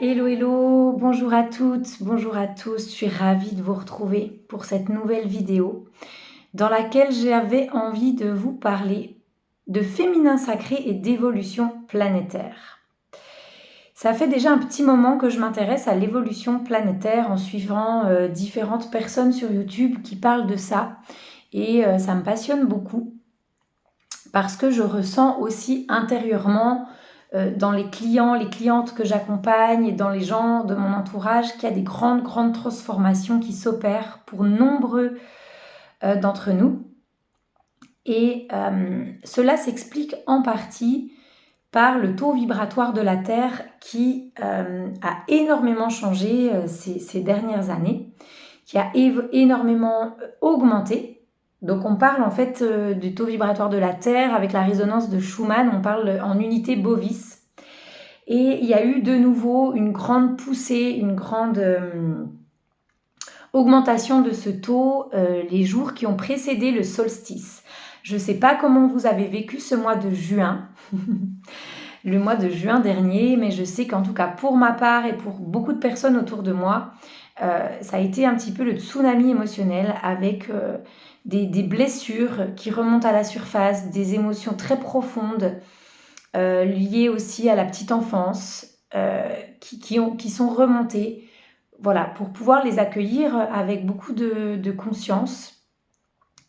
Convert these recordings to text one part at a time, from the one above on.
Hello, hello, bonjour à toutes, bonjour à tous, je suis ravie de vous retrouver pour cette nouvelle vidéo dans laquelle j'avais envie de vous parler de féminin sacré et d'évolution planétaire. Ça fait déjà un petit moment que je m'intéresse à l'évolution planétaire en suivant différentes personnes sur YouTube qui parlent de ça et ça me passionne beaucoup parce que je ressens aussi intérieurement dans les clients, les clientes que j'accompagne et dans les gens de mon entourage qu'il y a des grandes transformations qui s'opèrent pour nombreux d'entre nous. Et cela s'explique en partie par le taux vibratoire de la Terre qui a énormément changé ces dernières années, qui a énormément augmenté. Donc on parle en fait du taux vibratoire de la Terre avec la résonance de Schumann, on parle en unité bovis. Et il y a eu de nouveau une grande poussée, une grande augmentation de ce taux les jours qui ont précédé le solstice. Je ne sais pas comment vous avez vécu ce mois de juin, le mois de juin dernier, mais je sais qu'en tout cas pour ma part et pour beaucoup de personnes autour de moi, ça a été un petit peu le tsunami émotionnel avec des blessures qui remontent à la surface, des émotions très profondes liées aussi à la petite enfance qui sont remontées, voilà, pour pouvoir les accueillir avec beaucoup de conscience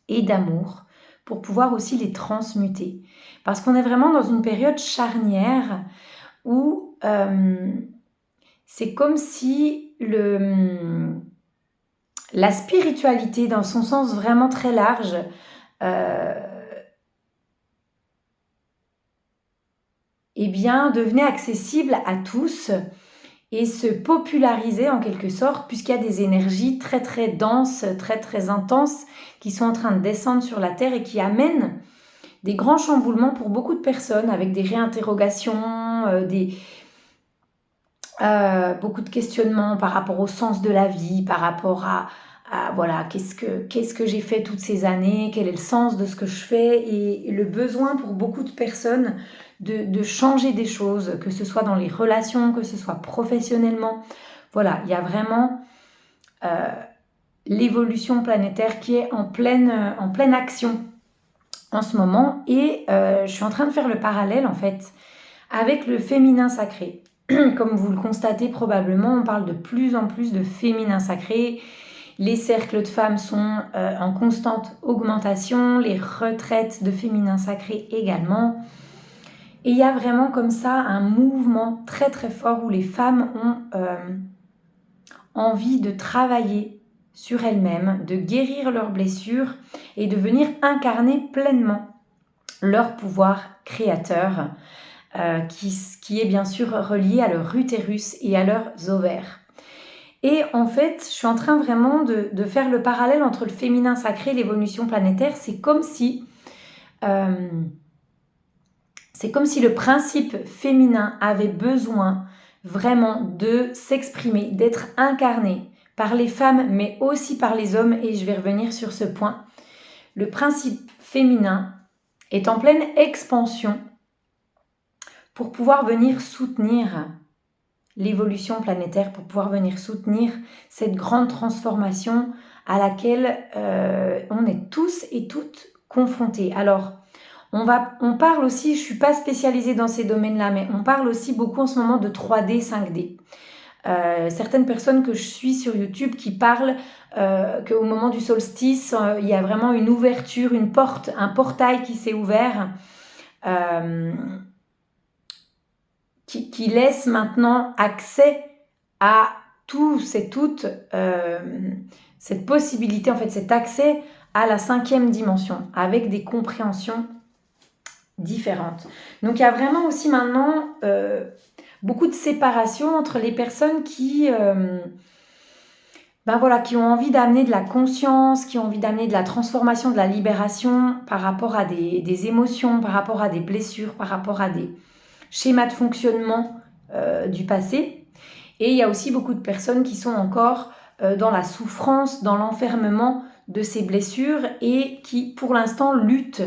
et d'amour, pour pouvoir aussi les transmuter. Parce qu'on est vraiment dans une période charnière où c'est comme si la spiritualité, dans son sens vraiment très large, eh bien, devenait accessible à tous et se popularisait en quelque sorte, puisqu'il y a des énergies très très denses, très très intenses, qui sont en train de descendre sur la Terre et qui amènent des grands chamboulements pour beaucoup de personnes, avec des réinterrogations, beaucoup de questionnements par rapport au sens de la vie, par rapport à voilà, qu'est-ce que j'ai fait toutes ces années, quel est le sens de ce que je fais, et le besoin pour beaucoup de personnes de changer des choses, que ce soit dans les relations, que ce soit professionnellement. Voilà, il y a vraiment l'évolution planétaire qui est en pleine action en ce moment, et je suis en train de faire le parallèle en fait avec le féminin sacré. Comme vous le constatez probablement, on parle de plus en plus de féminin sacré. Les cercles de femmes sont en constante augmentation, les retraites de féminin sacré également. Et il y a vraiment comme ça un mouvement très très fort où les femmes ont envie de travailler sur elles-mêmes, de guérir leurs blessures et de venir incarner pleinement leur pouvoir créateur, qui est bien sûr relié à leur utérus et à leurs ovaires. Et en fait, je suis en train vraiment de faire le parallèle entre le féminin sacré et l'évolution planétaire. C'est comme si le principe féminin avait besoin vraiment de s'exprimer, d'être incarné par les femmes, mais aussi par les hommes, et je vais revenir sur ce point. Le principe féminin est en pleine expansion pour pouvoir venir soutenir l'évolution planétaire, pour pouvoir venir soutenir cette grande transformation à laquelle on est tous et toutes confrontés. Alors, on parle aussi, je ne suis pas spécialisée dans ces domaines-là, mais on parle aussi beaucoup en ce moment de 3D, 5D. Certaines personnes que je suis sur YouTube qui parlent qu'au moment du solstice, il y a vraiment une ouverture, une porte, un portail qui s'est ouvert, qui laisse maintenant accès à tous et toutes, cette possibilité, en fait, cet accès à la 5e dimension, avec des compréhensions différentes. Donc il y a vraiment aussi maintenant beaucoup de séparation entre les personnes qui ont envie d'amener de la conscience, qui ont envie d'amener de la transformation, de la libération par rapport à des émotions, par rapport à des blessures, par rapport à des schémas de fonctionnement du passé. Et il y a aussi beaucoup de personnes qui sont encore dans la souffrance, dans l'enfermement de ces blessures et qui, pour l'instant, luttent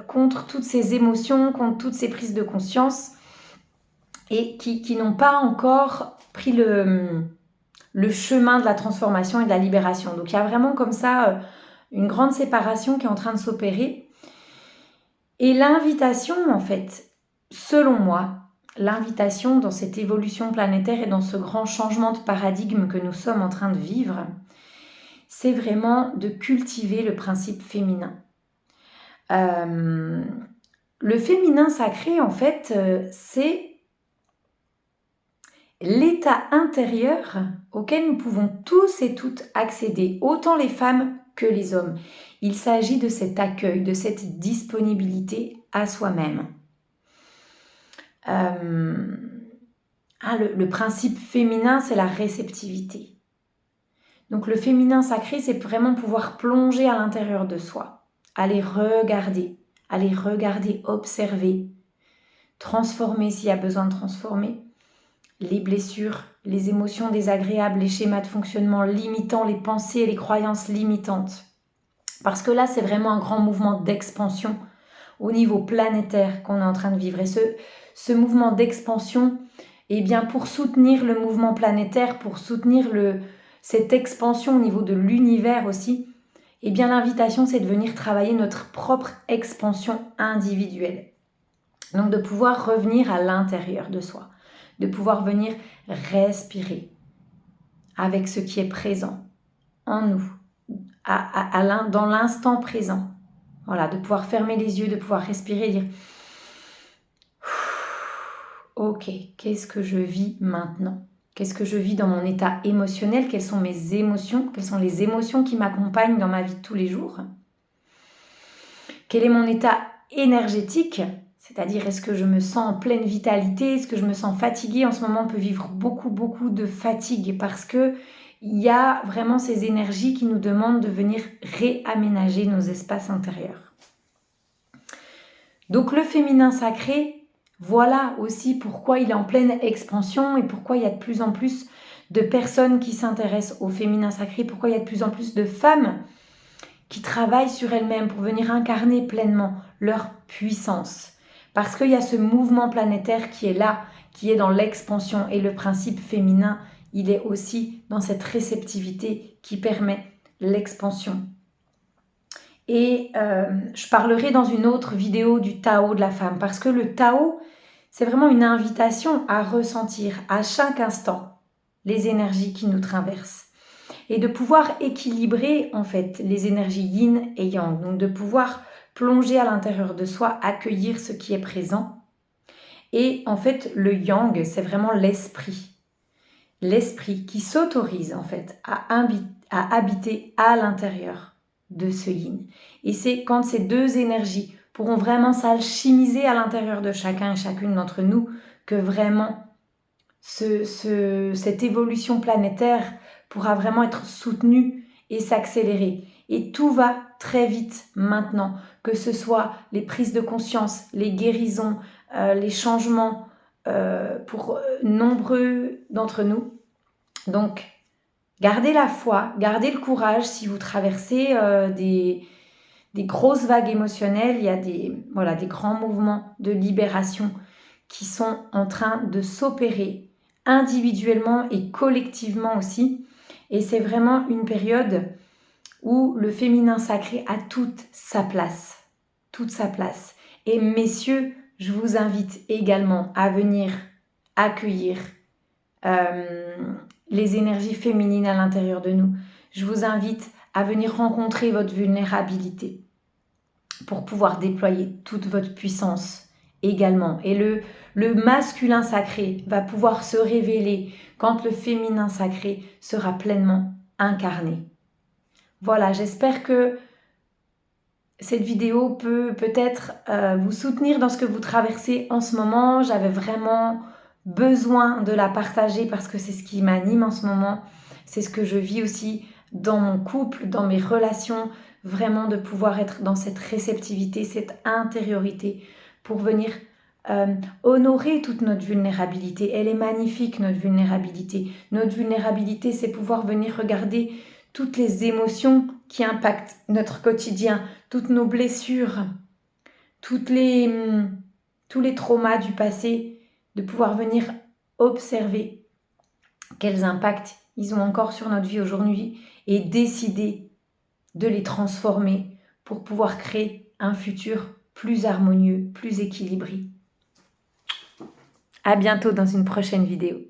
contre toutes ces émotions, contre toutes ces prises de conscience et qui n'ont pas encore pris le chemin de la transformation et de la libération. Donc il y a vraiment comme ça une grande séparation qui est en train de s'opérer. Et l'invitation, en fait, selon moi, l'invitation dans cette évolution planétaire et dans ce grand changement de paradigme que nous sommes en train de vivre, c'est vraiment de cultiver le principe féminin. Le féminin sacré, en fait, c'est l'état intérieur auquel nous pouvons tous et toutes accéder, autant les femmes que les hommes. Il s'agit de cet accueil, de cette disponibilité à soi-même. Le principe féminin, c'est la réceptivité. Donc le féminin sacré, c'est vraiment pouvoir plonger à l'intérieur de soi, aller regarder, observer, transformer s'il y a besoin de transformer, les blessures, les émotions désagréables, les schémas de fonctionnement limitants, les pensées et les croyances limitantes. Parce que là, c'est vraiment un grand mouvement d'expansion au niveau planétaire qu'on est en train de vivre. Et ce mouvement d'expansion, eh bien, pour soutenir le mouvement planétaire, pour soutenir cette expansion au niveau de l'univers aussi, eh bien, l'invitation, c'est de venir travailler notre propre expansion individuelle. Donc, de pouvoir revenir à l'intérieur de soi, de pouvoir venir respirer avec ce qui est présent en nous, dans l'instant présent. Voilà, de pouvoir fermer les yeux, de pouvoir respirer et dire « Ok, qu'est-ce que je vis maintenant ? Qu'est-ce que je vis dans mon état émotionnel ? Quelles sont mes émotions ? Quelles sont les émotions qui m'accompagnent dans ma vie de tous les jours ? Quel est mon état énergétique ? C'est-à-dire, est-ce que je me sens en pleine vitalité ? Est-ce que je me sens fatiguée ? En ce moment, on peut vivre beaucoup de fatigue parce qu'il y a vraiment ces énergies qui nous demandent de venir réaménager nos espaces intérieurs. Donc le féminin sacré, voilà aussi pourquoi il est en pleine expansion et pourquoi il y a de plus en plus de personnes qui s'intéressent au féminin sacré, pourquoi il y a de plus en plus de femmes qui travaillent sur elles-mêmes pour venir incarner pleinement leur puissance. Parce qu'il y a ce mouvement planétaire qui est là, qui est dans l'expansion. Et le principe féminin, il est aussi dans cette réceptivité qui permet l'expansion. Et je parlerai dans une autre vidéo du Tao de la femme. Parce que le Tao, c'est vraiment une invitation à ressentir à chaque instant les énergies qui nous traversent. Et de pouvoir équilibrer en fait les énergies yin et yang. Donc de pouvoir plonger à l'intérieur de soi, accueillir ce qui est présent. Et en fait, le yang, c'est vraiment l'esprit. L'esprit qui s'autorise en fait à habiter à l'intérieur de ce yin. Et c'est quand ces deux énergies pourront vraiment s'alchimiser à l'intérieur de chacun et chacune d'entre nous que vraiment cette évolution planétaire pourra vraiment être soutenue et s'accélérer. Et tout va très vite maintenant, que ce soit les prises de conscience, les guérisons, les changements pour nombreux d'entre nous. Donc, gardez la foi, gardez le courage si vous traversez des grosses vagues émotionnelles. Il y a des grands mouvements de libération qui sont en train de s'opérer individuellement et collectivement aussi. Et c'est vraiment une période où le féminin sacré a toute sa place. Toute sa place. Et messieurs, je vous invite également à venir accueillir les énergies féminines à l'intérieur de nous. Je vous invite à venir rencontrer votre vulnérabilité pour pouvoir déployer toute votre puissance également. Et le masculin sacré va pouvoir se révéler quand le féminin sacré sera pleinement incarné. Voilà, j'espère que cette vidéo peut peut-être vous soutenir dans ce que vous traversez en ce moment. J'avais vraiment besoin de la partager parce que c'est ce qui m'anime en ce moment. C'est ce que je vis aussi dans mon couple, dans mes relations, vraiment de pouvoir être dans cette réceptivité, cette intériorité pour venir honorer toute notre vulnérabilité. Elle est magnifique, notre vulnérabilité. Notre vulnérabilité, c'est pouvoir venir regarder toutes les émotions qui impactent notre quotidien, toutes nos blessures, tous les traumas du passé, de pouvoir venir observer quels impacts ils ont encore sur notre vie aujourd'hui et décider de les transformer pour pouvoir créer un futur plus harmonieux, plus équilibré. À bientôt dans une prochaine vidéo.